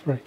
3.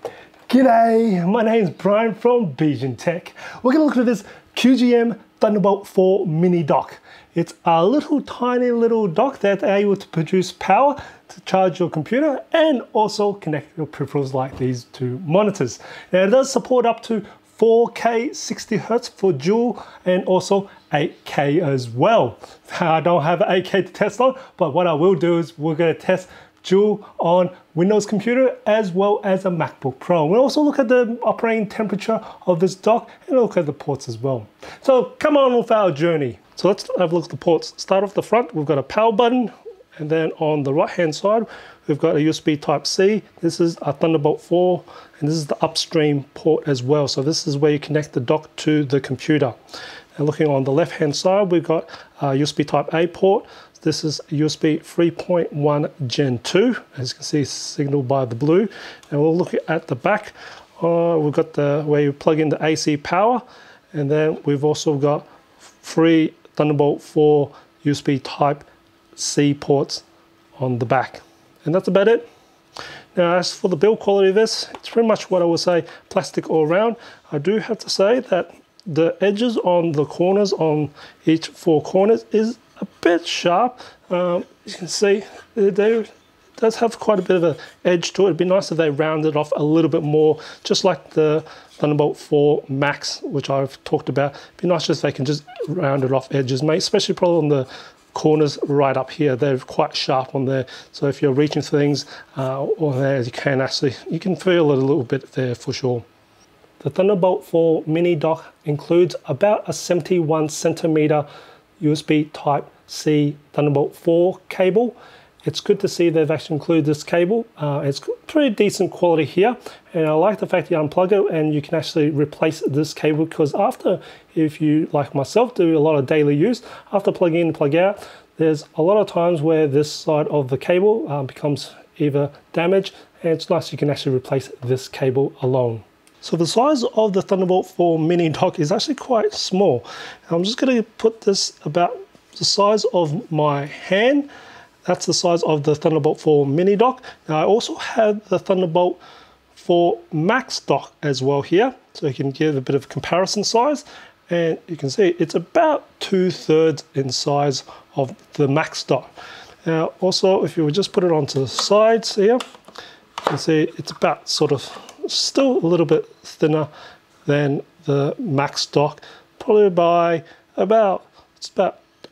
G'day, my name is Brian from BsianTech. We're going to look at this QGeeM Thunderbolt 4 Mini Dock. It's a little tiny little dock that's able to produce power to charge your computer and also connect your peripherals like these two monitors. Now it does support up to 4K 60Hz for dual and also 8K as well. I don't have 8K to test on, but what I will do is we're going to test dual on Windows computer as well as a MacBook Pro. We'll also look at the operating temperature of this dock and look at the ports as well. So come on with our journey. So let's have a look at the ports. Start off the front, we've got a power button, and then on the right hand side, we've got a USB Type-C. This is a Thunderbolt 4, and this is the upstream port as well. So this is where you connect the dock to the computer. And looking on the left hand side, we've got a USB Type-A port. This is USB 3.1 Gen 2, as you can see, signaled by the blue. And we'll look at the back. We've got the where you plug in the AC power, and then we've also got 3 Thunderbolt 4 USB Type-C ports on the back. And that's about it. Now, as for the build quality of this, it's pretty much what I would say, plastic all around. I do have to say that the edges on the corners on each 4 corners is a bit sharp. You can see it does have quite a bit of an edge to it. It'd be nice if they rounded off a little bit more, just like the Thunderbolt 4 Max, which I've talked about. It'd be nice if they can just round it off edges, mate, especially probably on the corners right up here. They're quite sharp on there. So if you're reaching things on there, you can feel it a little bit there for sure. The Thunderbolt 4 Mini Dock includes about a 71 centimeter USB Type-C Thunderbolt 4 cable. It's good to see they've actually included this cable. It's pretty decent quality here, and I like the fact you unplug it and you can actually replace this cable, because after, if you, like myself, do a lot of daily use, after plug in and plug out, there's a lot of times where this side of the cable becomes either damaged, and it's nice you can actually replace this cable alone. So the size of the Thunderbolt 4 Mini Dock is actually quite small. I'm just going to put this about the size of my hand. That's the size of the Thunderbolt 4 Mini Dock. Now I also have the Thunderbolt 4 Max dock as well here, so you can give a bit of comparison size. And you can see it's about 2/3 in size of the Max dock. Now also, if you would just put it onto the sides here, you can see it's about sort of still a little bit thinner than the Max dock, probably by about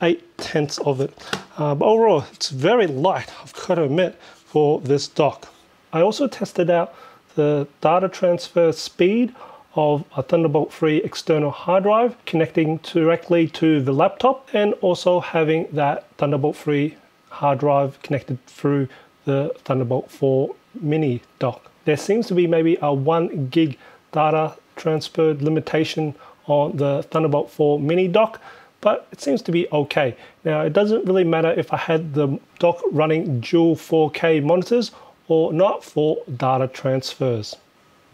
8/10 of it. But overall, it's very light, I've got to admit, for this dock. I also tested out the data transfer speed of a Thunderbolt 3 external hard drive connecting directly to the laptop, and also having that Thunderbolt 3 hard drive connected through the Thunderbolt 4 Mini Dock. There seems to be maybe a 1 gig data transfer limitation on the Thunderbolt 4 Mini Dock, but it seems to be okay. Now, it doesn't really matter if I had the dock running dual 4K monitors or not for data transfers.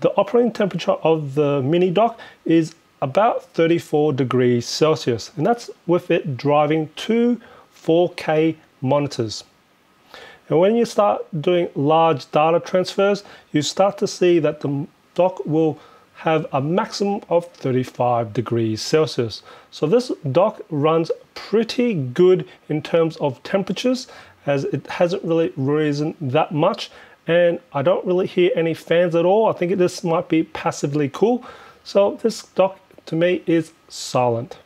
The operating temperature of the Mini Dock is about 34 degrees Celsius, and that's with it driving 2 4K monitors. And when you start doing large data transfers, you start to see that the dock will have a maximum of 35 degrees Celsius. So this dock runs pretty good in terms of temperatures, as it hasn't really risen that much, and I don't really hear any fans at all. I think this might be passively cool. So this dock to me is silent.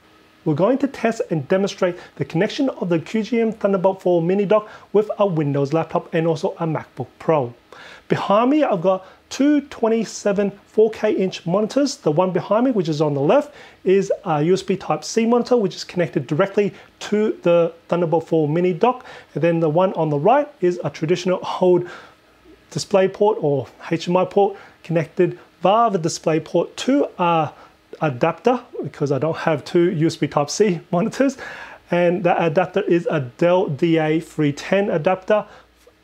We're going to test and demonstrate the connection of the QGeeM Thunderbolt 4 Mini Dock with a Windows laptop and also a MacBook Pro. Behind me, I've got 2 27 4K inch monitors. The one behind me, which is on the left, is a USB Type-C monitor, which is connected directly to the Thunderbolt 4 Mini Dock. And then the one on the right is a traditional old display port or HDMI port connected via the display port to a adapter, because I don't have 2 USB Type-C monitors, and that adapter is a Dell DA310 adapter,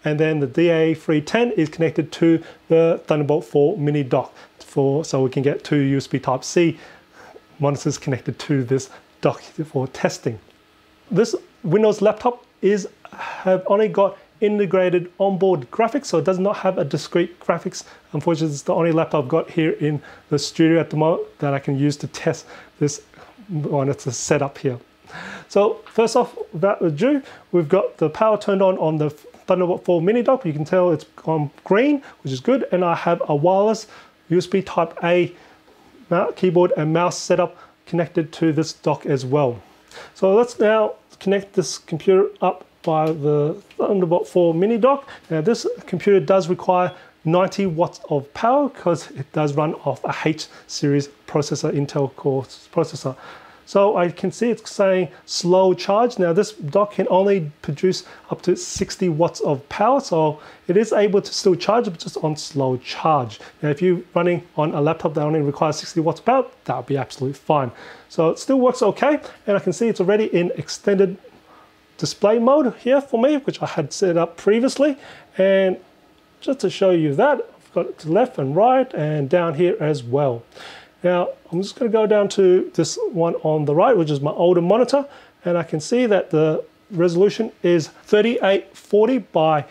and then the DA310 is connected to the Thunderbolt 4 Mini Dock so we can get 2 USB Type-C monitors connected to this dock for testing. This Windows laptop have only got integrated onboard graphics, so it does not have a discrete graphics. Unfortunately, it's the only laptop I've got here in the studio at the moment that I can use to test this one. It's a setup here. So first off, without ado, we've got the power turned on the Thunderbolt 4 Mini Dock. You can tell it's on green, which is good, and I have a wireless USB Type A keyboard and mouse setup connected to this dock as well. So let's now connect this computer up by the Thunderbolt 4 Mini Dock. Now this computer does require 90 watts of power because it does run off a H series processor, Intel Core processor. So I can see it's saying slow charge. Now this dock can only produce up to 60 watts of power, so it is able to still charge, but just on slow charge. Now if you're running on a laptop that only requires 60 watts of power, that would be absolutely fine. So it still works okay, and I can see it's already in extended display mode here for me, which I had set up previously. And just to show you that, I've got it to left and right and down here as well. Now, I'm just going to go down to this one on the right, which is my older monitor, and I can see that the resolution is 3840 by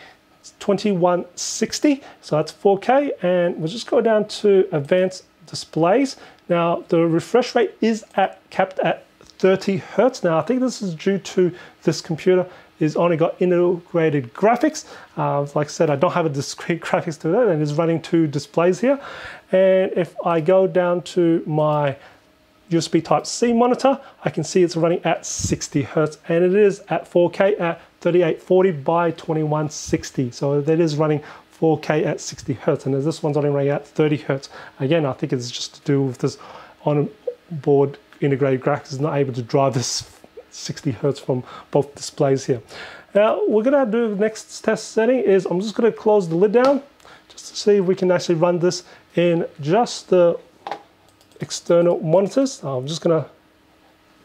2160, so that's 4K, and we'll just go down to advanced displays. Now, the refresh rate is capped at 30 Hertz. Now, I think this is due to this computer is only got integrated graphics. Like I said, I don't have a discrete graphics to that, and it's running two displays here. And if I go down to my USB Type-C monitor, I can see it's running at 60 Hertz, and it is at 4K at 3840 by 2160. So that is running 4K at 60 Hertz, and this one's only running at 30 Hertz. Again, I think it's just to do with this on-board integrated graphics is not able to drive this 60 Hertz from both displays here. Now we're going to do the next test setting is I'm just going to close the lid down just to see if we can actually run this in just the external monitors. I'm just going to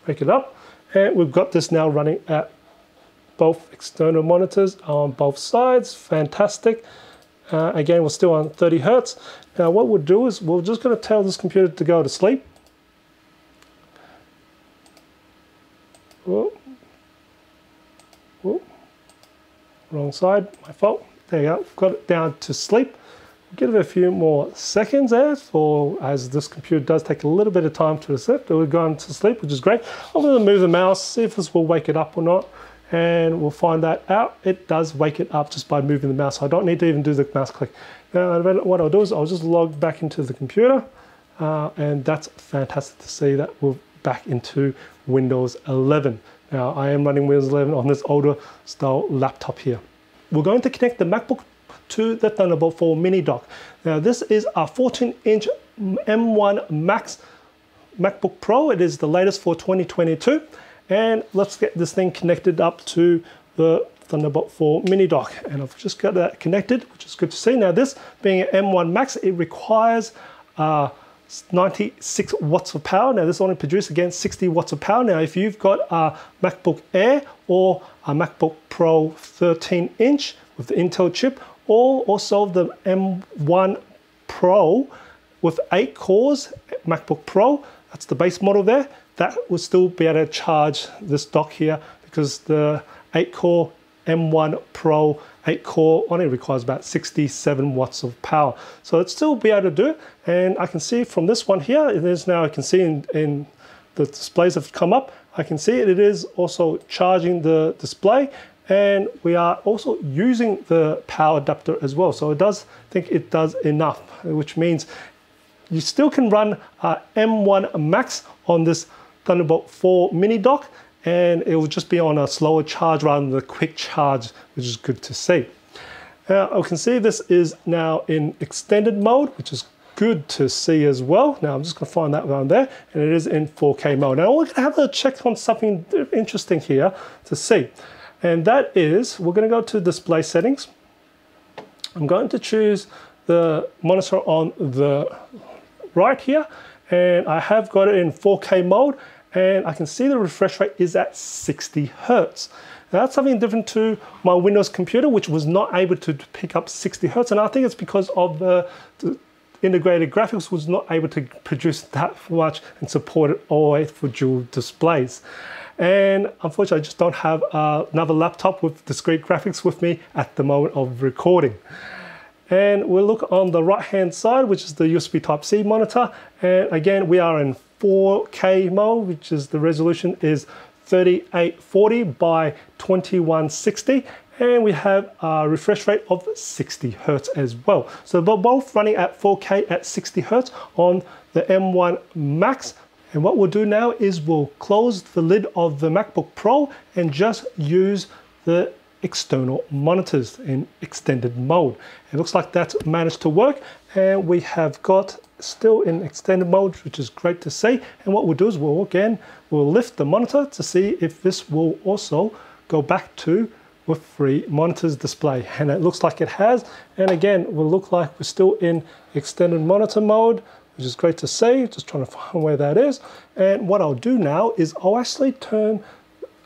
break it up, and we've got this now running at both external monitors on both sides. Fantastic. Again, we're still on 30 Hertz. Now what we'll do is we're just going to tell this computer to go to sleep. Whoa. Whoa. Wrong side, my fault. There you go, got it down to sleep. Give it a few more seconds there as this computer does take a little bit of time to reset. We're going to sleep, which is great. I'm going to move the mouse, see if this will wake it up or not, and we'll find that out. It does wake it up just by moving the mouse, so I don't need to even do the mouse click. Now what I'll do is I'll just log back into the computer, and that's fantastic to see that we're back into Windows 11. Now I am running Windows 11 on this older style laptop here. We're going to connect the MacBook to the Thunderbolt 4 Mini Dock. Now this is a 14-inch M1 Max MacBook Pro. It is the latest for 2022. And let's get this thing connected up to the Thunderbolt 4 Mini Dock. And I've just got that connected, which is good to see. Now this being an M1 Max, it requires 96 watts of power. Now this only produces again 60 watts of power. Now if you've got a MacBook Air or a MacBook Pro 13-inch with the Intel chip, or also the M1 Pro with 8 cores, MacBook Pro, that's the base model there, that will still be able to charge this dock here because the 8-core M1 Pro 8-core only requires about 67 watts of power. So it'll still be able to do it, and I can see from this one here, it is now, I can see in the displays that have come up, I can see it is also charging the display, and we are also using the power adapter as well. So it does think it does enough, which means you still can run M1 Max on this Thunderbolt 4 Mini Dock, and it will just be on a slower charge rather than the quick charge, which is good to see. Now I can see this is now in extended mode, which is good to see as well. Now I'm just going to find that one there, and it is in 4K mode. Now we're going to have a check on something interesting here to see, and that is we're going to go to display settings. I'm going to choose the monitor on the right here, and I have got it in 4K mode, and I can see the refresh rate is at 60 Hertz. Now that's something different to my Windows computer, which was not able to pick up 60 Hertz, and I think it's because of the integrated graphics was not able to produce that much and support it all the way for dual displays. And unfortunately, I just don't have another laptop with discrete graphics with me at the moment of recording. And we'll look on the right hand side, which is the USB Type-C monitor. And again, we are in 4K mode, which is the resolution is 3840 by 2160. And we have a refresh rate of 60 Hertz as well. So they're both running at 4K at 60 Hertz on the M1 Max. And what we'll do now is we'll close the lid of the MacBook Pro and just use the external monitors in extended mode. It looks like that's managed to work, and we have got still in extended mode, which is great to see. And what we'll do is we'll lift the monitor to see if this will also go back to with 3 monitors display, and it looks like it has. And again, it will look like we're still in extended monitor mode, which is great to see. Just trying to find where that is. And what I'll do now is I'll actually turn,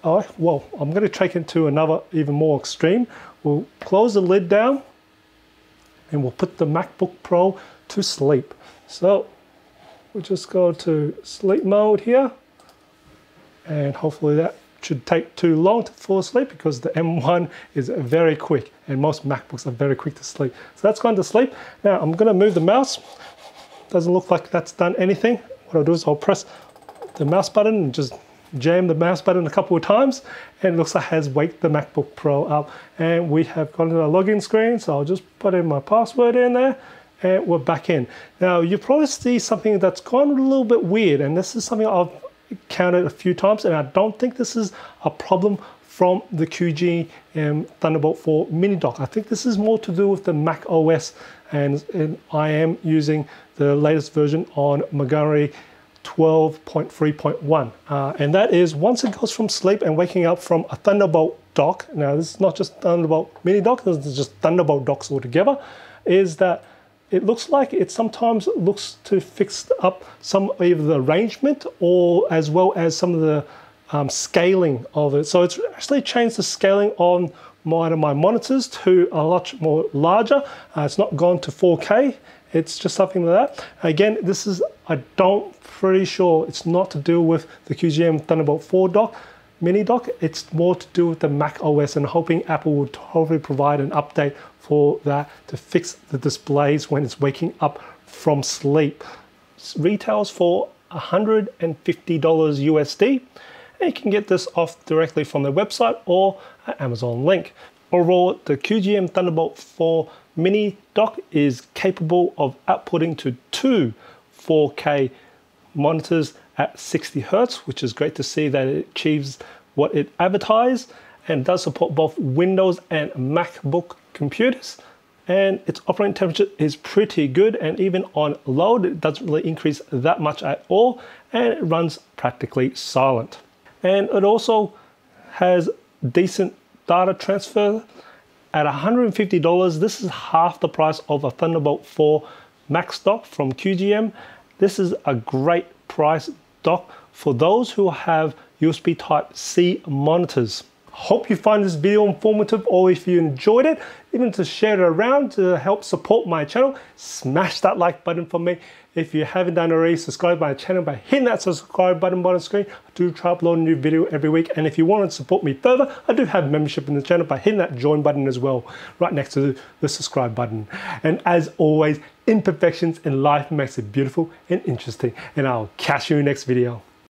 I'm going to take it to another even more extreme. We'll close the lid down and we'll put the MacBook Pro to sleep. So we'll just go to sleep mode here, and hopefully that should take too long to fall asleep because the M1 is very quick and most MacBooks are very quick to sleep. So that's gone to sleep. Now I'm going to move the mouse. Doesn't look like that's done anything. What I'll do is I'll press the mouse button and just jam the mouse button a couple of times, and it looks like it has waked the MacBook Pro up. And we have got a login screen, so I'll just put in my password in there and we're back in. Now you probably see something that's gone a little bit weird, and this is something I've counted a few times, and I don't think this is a problem from the QGeeM Thunderbolt 4 Mini Dock. I think this is more to do with the Mac OS, and I am using the latest version on Montgomery 12.3.1, and that is once it goes from sleep and waking up from a Thunderbolt dock. Now this is not just Thunderbolt Mini Dock, this is just Thunderbolt docks altogether, is that it looks like it sometimes looks to fix up some of the arrangement, or as well as some of the scaling of it. So it's actually changed the scaling on one of my monitors to a lot more larger. It's not gone to 4K. It's just something like that. Again, this is, pretty sure it's not to do with the QGeeM Thunderbolt 4 Mini Dock. It's more to do with the Mac OS, and hoping Apple will hopefully provide an update for that to fix the displays when it's waking up from sleep. It retails for $150 USD, and you can get this off directly from their website or an Amazon link. Overall, the QGeeM Thunderbolt 4 Mini Dock is capable of outputting to 2 4K monitors at 60 Hertz, which is great to see that it achieves what it advertised, and does support both Windows and MacBook computers. And its operating temperature is pretty good, and even on load it doesn't really increase that much at all, and it runs practically silent. And it also has decent data transfer. At $150, this is half the price of a Thunderbolt 4 Max dock from QGeeM. This is a great price dock for those who have USB Type-C monitors. Hope you find this video informative, or if you enjoyed it, even to share it around to help support my channel, smash that like button for me. If you haven't done already, subscribe to my channel by hitting that subscribe button on the screen. I do try to upload a new video every week, and if you want to support me further, I do have membership in the channel by hitting that join button as well, right next to the subscribe button. And as always, imperfections in life makes it beautiful and interesting, and I'll catch you in the next video.